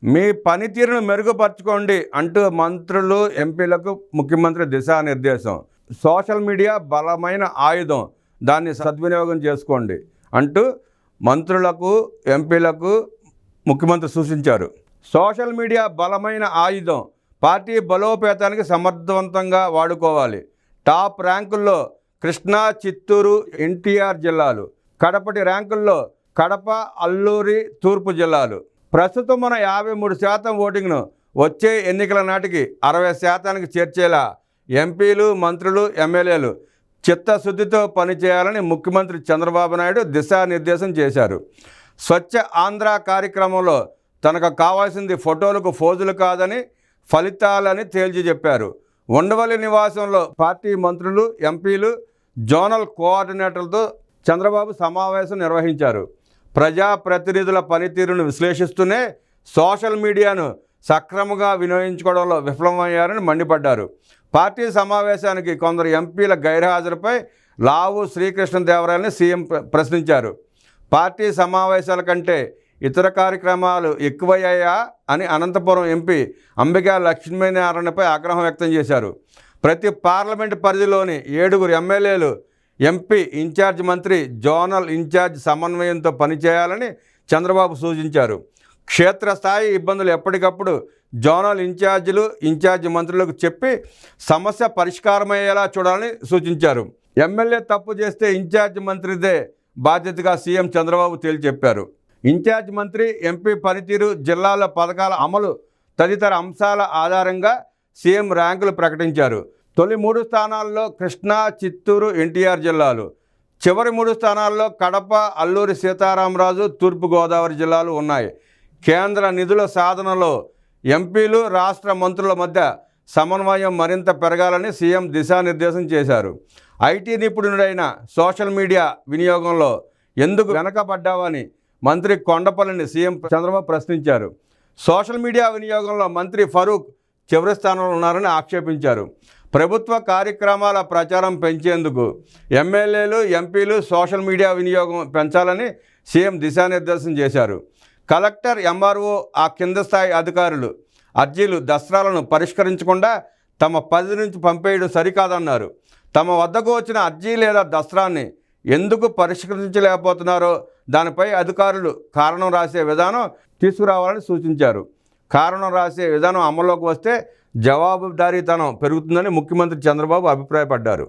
మీ పనితీరును మెరుగుపరచుకోండి అంటూ మంత్రులు ఎంపీలకు ముఖ్యమంత్రి దిశానిర్దేశం. సోషల్ మీడియా బలమైన ఆయుధం, దాన్ని సద్వినియోగం చేసుకోండి అంటూ మంత్రులకు ఎంపీలకు ముఖ్యమంత్రి సూచించారు. సోషల్ మీడియా బలమైన ఆయుధం, పార్టీ బలోపేతానికి సమర్థవంతంగా వాడుకోవాలి. టాప్ ర్యాంకుల్లో కృష్ణా, చిత్తూరు, ఎన్టీఆర్ జిల్లాలు. కడపటి ర్యాంకుల్లో కడప, అల్లూరి, తూర్పు జిల్లాలు. ప్రస్తుతం మన 53% ఓటింగ్ను వచ్చే ఎన్నికల నాటికి 60%కి చేర్చేలా ఎంపీలు, మంత్రులు, ఎమ్మెల్యేలు చిత్తశుద్ధితో పనిచేయాలని ముఖ్యమంత్రి చంద్రబాబు నాయుడు దిశానిర్దేశం చేశారు. స్వచ్ఛ ఆంధ్ర కార్యక్రమంలో తనకు కావాల్సింది ఫోటోలకు ఫోజులు కాదని, ఫలితాలని తేల్చి చెప్పారు. ఉండవల్లి నివాసంలో పార్టీ మంత్రులు, ఎంపీలు, జోనల్ కోఆర్డినేటర్లతో చంద్రబాబు సమావేశం నిర్వహించారు. ప్రజాప్రతినిధుల పనితీరును విశ్లేషిస్తూనే సోషల్ మీడియాను సక్రమంగా వినియోగించుకోవడంలో విఫలమయ్యారని మండిపడ్డారు. పార్టీ సమావేశానికి కొందరు ఎంపీల గైర్హాజరుపై లావు శ్రీకృష్ణదేవరాయలని సీఎం ప్రశ్నించారు. పార్టీ సమావేశాల కంటే ఇతర కార్యక్రమాలు ఎక్కువయ్యాయా అని అనంతపురం ఎంపీ అంబికా లక్ష్మీనారాయణపై ఆగ్రహం వ్యక్తం చేశారు. ప్రతి పార్లమెంటు పరిధిలోని 7 ఎమ్మెల్యేలు, ఎంపీ ఇన్ఛార్జ్ మంత్రి, జోనల్ ఇన్ఛార్జ్ సమన్వయంతో పనిచేయాలని చంద్రబాబు సూచించారు. క్షేత్రస్థాయి ఇబ్బందులు ఎప్పటికప్పుడు జోనల్ ఇన్ఛార్జీలు, ఇన్ఛార్జ్ మంత్రులకు చెప్పి సమస్య పరిష్కారమయ్యేలా చూడాలని సూచించారు. ఎమ్మెల్యే తప్పు చేస్తే ఇన్ఛార్జ్ మంత్రిదే బాధ్యతగా సీఎం చంద్రబాబు తేల్చి చెప్పారు. ఇన్ఛార్జ్ మంత్రి, ఎంపీ పనితీరు, జిల్లాల పథకాల అమలు తదితర అంశాల ఆధారంగా సీఎం ర్యాంకులు ప్రకటించారు. తొలి 3 స్థానాల్లో కృష్ణా, చిత్తూరు, ఎన్టీఆర్ జిల్లాలు. చివరి 3 స్థానాల్లో కడప, అల్లూరి సీతారామరాజు, తూర్పుగోదావరి జిల్లాలు ఉన్నాయి. కేంద్ర నిధుల సాధనలో ఎంపీలు, రాష్ట్ర మంత్రుల మధ్య సమన్వయం మరింత పెరగాలని సీఎం దిశానిర్దేశం చేశారు. ఐటీ నిపుణుడైన సోషల్ మీడియా వినియోగంలో ఎందుకు వెనకబడ్డావని మంత్రి కొండపల్లిని సీఎం చంద్రబాబు ప్రశ్నించారు. సోషల్ మీడియా వినియోగంలో మంత్రి ఫరూక్ చివరి స్థానంలో ఉన్నారని ఆక్షేపించారు. ప్రభుత్వ కార్యక్రమాల ప్రచారం పెంచేందుకు ఎమ్మెల్యేలు, ఎంపీలు సోషల్ మీడియా వినియోగం పెంచాలని సీఎం దిశానిర్దేశం చేశారు. కలెక్టర్, ఎంఆర్ఓ, ఆ కింద స్థాయి అధికారులు అర్జీలు, దస్త్రాలను పరిష్కరించకుండా తమ పరిధి నుంచి పంపేయడం సరికాదన్నారు. తమ వద్దకు వచ్చిన అర్జీ లేదా దస్త్రాన్ని ఎందుకు పరిష్కరించలేకపోతున్నారో దానిపై అధికారులు కారణం రాసే విధానం తీసుకురావాలని సూచించారు. కారణం రాసే విధానం అమల్లోకి వస్తే జవాబుదారీతనం పెరుగుతుందని ముఖ్యమంత్రి చంద్రబాబు అభిప్రాయపడ్డారు.